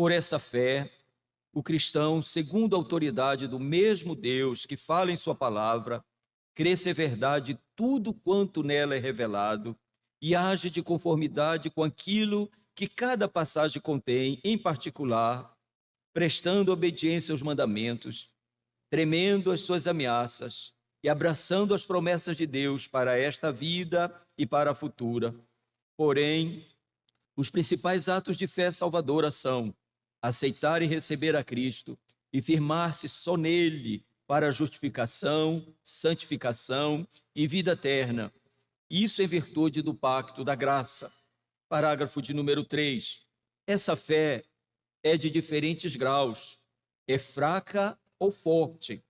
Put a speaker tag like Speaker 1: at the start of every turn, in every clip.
Speaker 1: Por essa fé, o cristão, segundo a autoridade do mesmo Deus que fala em sua palavra, crê ser verdade tudo quanto nela é revelado e age de conformidade com aquilo que cada passagem contém, em particular, prestando obediência aos mandamentos, tremendo às suas ameaças e abraçando as promessas de Deus para esta vida e para a futura. Porém, os principais atos de fé salvadora são aceitar e receber a Cristo e firmar-se só nele para a justificação, santificação e vida eterna. Isso em virtude do pacto da graça. Parágrafo de número 3. Essa fé é de diferentes graus, é fraca ou forte.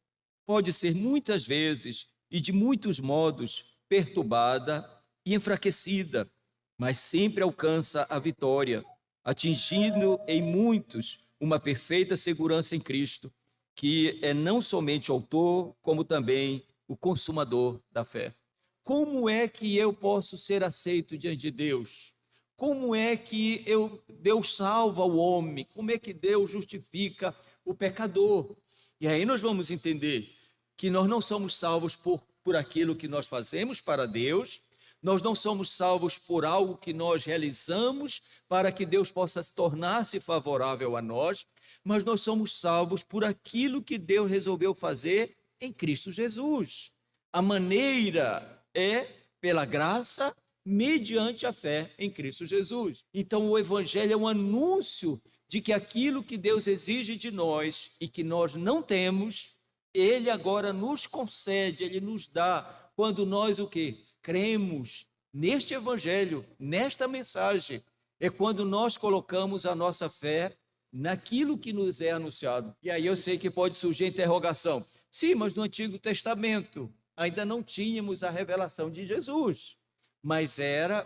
Speaker 1: Pode ser muitas vezes e de muitos modos perturbada e enfraquecida, mas sempre alcança a vitória, atingindo em muitos uma perfeita segurança em Cristo, que é não somente o autor, como também o consumador da fé. Como é que eu posso ser aceito diante de Deus? Como é que Deus salva o homem? Como é que Deus justifica o pecador? E aí nós vamos entender que nós não somos salvos por aquilo que nós fazemos para Deus, nós não somos salvos por algo que nós realizamos para que Deus possa tornar-se favorável a nós, mas nós somos salvos por aquilo que Deus resolveu fazer em Cristo Jesus. A maneira é pela graça, mediante a fé em Cristo Jesus. Então o Evangelho é um anúncio de que aquilo que Deus exige de nós e que nós não temos, Ele agora nos concede, Ele nos dá, quando nós o quê? Cremos neste Evangelho, nesta mensagem. É quando nós colocamos a nossa fé naquilo que nos é anunciado. E aí eu sei que pode surgir a interrogação. Sim, mas no Antigo Testamento ainda não tínhamos a revelação de Jesus. Mas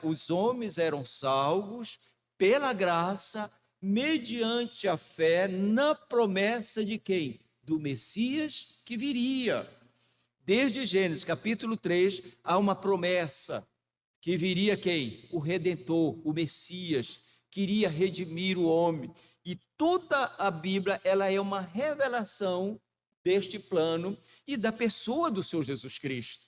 Speaker 1: os homens eram salvos pela graça, mediante a fé na promessa de quem? Do Messias que viria. Desde Gênesis capítulo 3, há uma promessa que viria quem? O Redentor, o Messias, que iria redimir o homem. E toda a Bíblia ela é uma revelação deste plano e da pessoa do Senhor Jesus Cristo.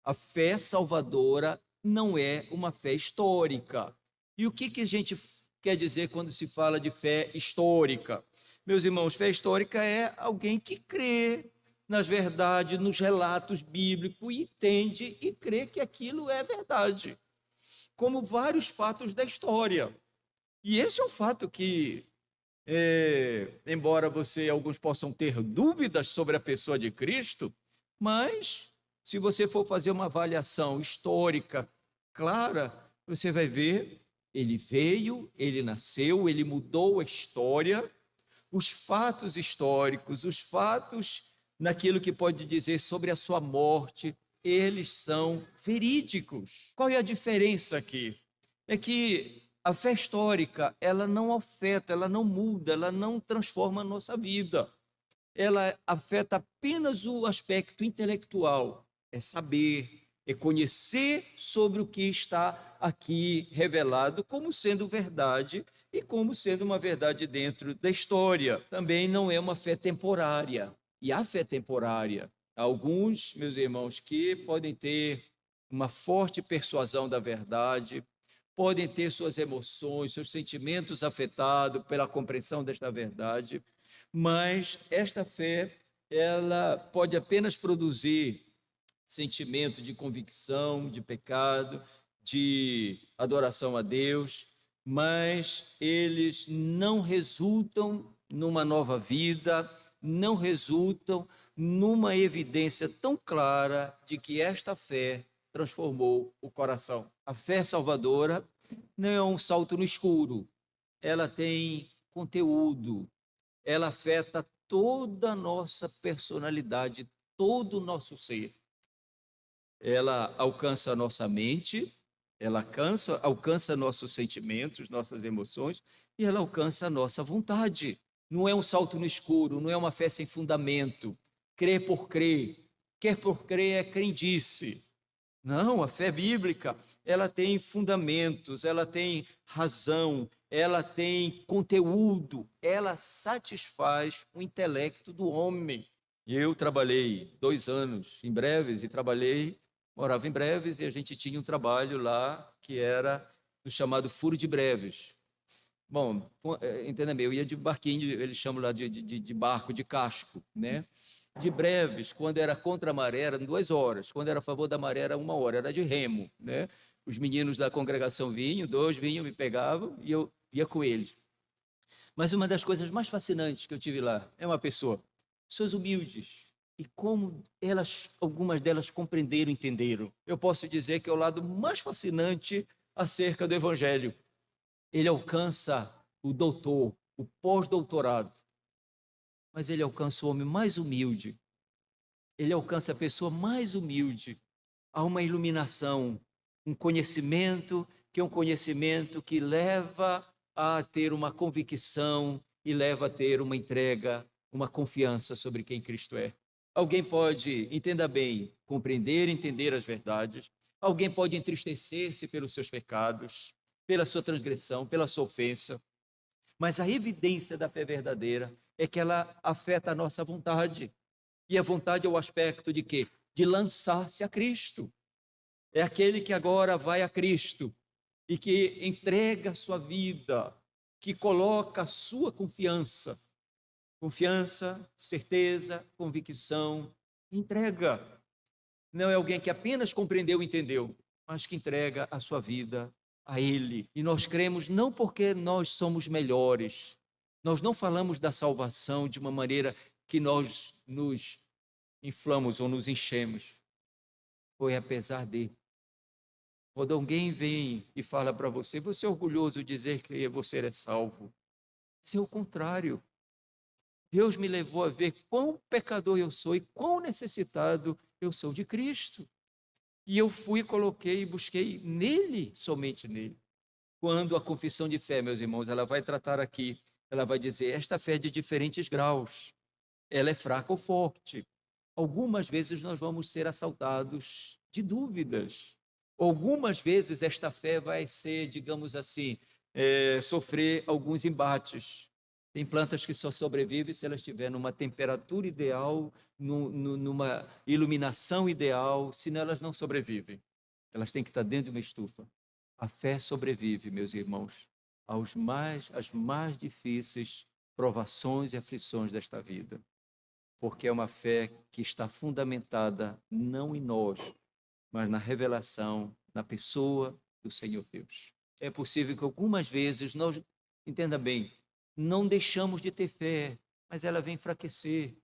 Speaker 1: A fé salvadora não é uma fé histórica. E o que a gente quer dizer quando se fala de fé histórica? Meus irmãos, fé histórica é alguém que crê nas verdades, nos relatos bíblicos, e entende e crê que aquilo é verdade, como vários fatos da história. E esse é um fato que, embora alguns possam ter dúvidas sobre a pessoa de Cristo, mas se você for fazer uma avaliação histórica clara, você vai ver, ele veio, ele nasceu, ele mudou a história, os fatos históricos, os fatos naquilo que pode dizer sobre a sua morte, eles são verídicos. Qual é a diferença aqui? É que a fé histórica, ela não afeta, ela não muda, ela não transforma a nossa vida. Ela afeta apenas o aspecto intelectual, é saber, é conhecer sobre o que está aqui revelado como sendo verdade e como sendo uma verdade dentro da história. Também não é uma fé temporária. E há fé temporária. Há alguns, meus irmãos, que podem ter uma forte persuasão da verdade, podem ter suas emoções, seus sentimentos afetados pela compreensão desta verdade, mas esta fé, ela pode apenas produzir sentimento de convicção, de pecado, de adoração a Deus, mas eles não resultam numa nova vida, não resultam numa evidência tão clara de que esta fé transformou o coração. A fé salvadora não é um salto no escuro, ela tem conteúdo, ela afeta toda a nossa personalidade, todo o nosso ser. Ela alcança a nossa mente, ela alcança nossos sentimentos, nossas emoções, e ela alcança a nossa vontade. Não é um salto no escuro, não é uma fé sem fundamento. Crer por crer. Quer por crer é crendice. Não, a fé bíblica, ela tem fundamentos, ela tem razão, ela tem conteúdo, ela satisfaz o intelecto do homem. Eu trabalhei 2 anos em Breves morava em Breves e a gente tinha um trabalho lá que era o chamado furo de Breves. Bom, entenda bem, eu ia de barquinho, eles chamam lá de barco, de casco, né? De Breves, quando era contra a maré, eram 2 horas, quando era a favor da maré, era 1 hora, era de remo, né? Os meninos da congregação vinham, 2 vinham, me pegavam e eu ia com eles. Mas uma das coisas mais fascinantes que eu tive lá é uma pessoas humildes, e como algumas delas compreenderam, entenderam. Eu posso dizer que é o lado mais fascinante acerca do Evangelho. Ele alcança o doutor, o pós-doutorado, mas ele alcança o homem mais humilde, ele alcança a pessoa mais humilde. Há uma iluminação, um conhecimento, que é um conhecimento que leva a ter uma convicção e leva a ter uma entrega, uma confiança sobre quem Cristo é. Alguém pode, entenda bem, compreender, entender as verdades. Alguém pode entristecer-se pelos seus pecados, pela sua transgressão, pela sua ofensa. Mas a evidência da fé verdadeira é que ela afeta a nossa vontade. E a vontade é o aspecto de quê? De lançar-se a Cristo. É aquele que agora vai a Cristo e que entrega a sua vida, que coloca a sua confiança, certeza, convicção, entrega. Não é alguém que apenas compreendeu e entendeu, mas que entrega a sua vida a Ele. E nós cremos não porque nós somos melhores, nós não falamos da salvação de uma maneira que nós nos inflamos ou nos enchemos. Foi apesar de. Quando alguém vem e fala para você, você é orgulhoso de dizer que você é salvo. Isso é o contrário. Deus me levou a ver quão pecador eu sou e quão necessitado eu sou de Cristo. E eu fui, coloquei e busquei nele, somente nele. Quando a confissão de fé, meus irmãos, ela vai tratar aqui, ela vai dizer, esta fé é de diferentes graus. Ela é fraca ou forte. Algumas vezes nós vamos ser assaltados de dúvidas. Algumas vezes esta fé vai ser, digamos assim, sofrer alguns embates. Tem plantas que só sobrevivem se elas estiverem numa temperatura ideal, numa iluminação ideal, senão elas não sobrevivem. Elas têm que estar dentro de uma estufa. A fé sobrevive, meus irmãos, às mais difíceis provações e aflições desta vida. Porque é uma fé que está fundamentada não em nós, mas na revelação, na pessoa do Senhor Deus. É possível que algumas vezes nós, entenda bem, não deixamos de ter fé, mas ela vem enfraquecer.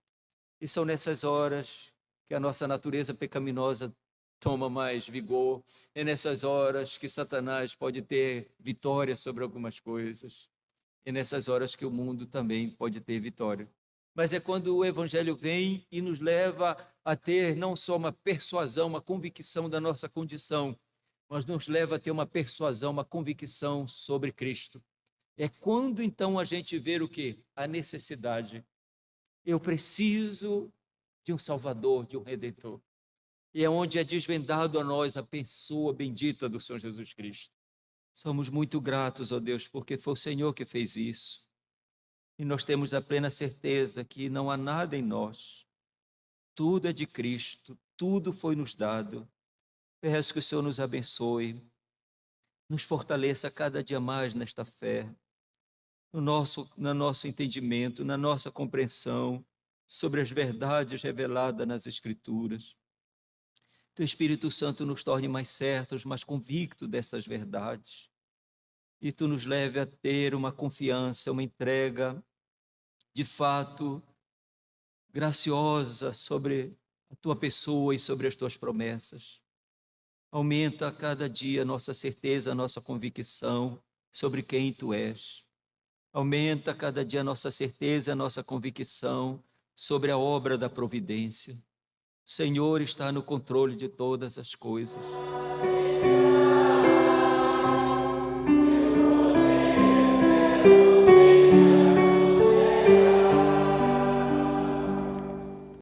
Speaker 1: E são nessas horas que a nossa natureza pecaminosa toma mais vigor. É nessas horas que Satanás pode ter vitória sobre algumas coisas. É nessas horas que o mundo também pode ter vitória. Mas é quando o Evangelho vem e nos leva a ter não só uma persuasão, uma convicção da nossa condição, mas nos leva a ter uma persuasão, uma convicção sobre Cristo. É quando então a gente vê o quê? A necessidade. Eu preciso de um Salvador, de um Redentor. E é onde é desvendado a nós a pessoa bendita do Senhor Jesus Cristo. Somos muito gratos, ó Deus, porque foi o Senhor que fez isso. E nós temos a plena certeza que não há nada em nós. Tudo é de Cristo, tudo foi nos dado. Peço que o Senhor nos abençoe, nos fortaleça cada dia mais nesta fé, no nosso entendimento, na nossa compreensão sobre as verdades reveladas nas Escrituras. Que o Espírito Santo nos torne mais certos, mais convictos dessas verdades. E tu nos leve a ter uma confiança, uma entrega, de fato, graciosa sobre a tua pessoa e sobre as tuas promessas. Aumenta a cada dia a nossa certeza, a nossa convicção sobre quem tu és. Aumenta a cada dia a nossa certeza, a nossa convicção sobre a obra da providência. O Senhor está no controle de todas as coisas.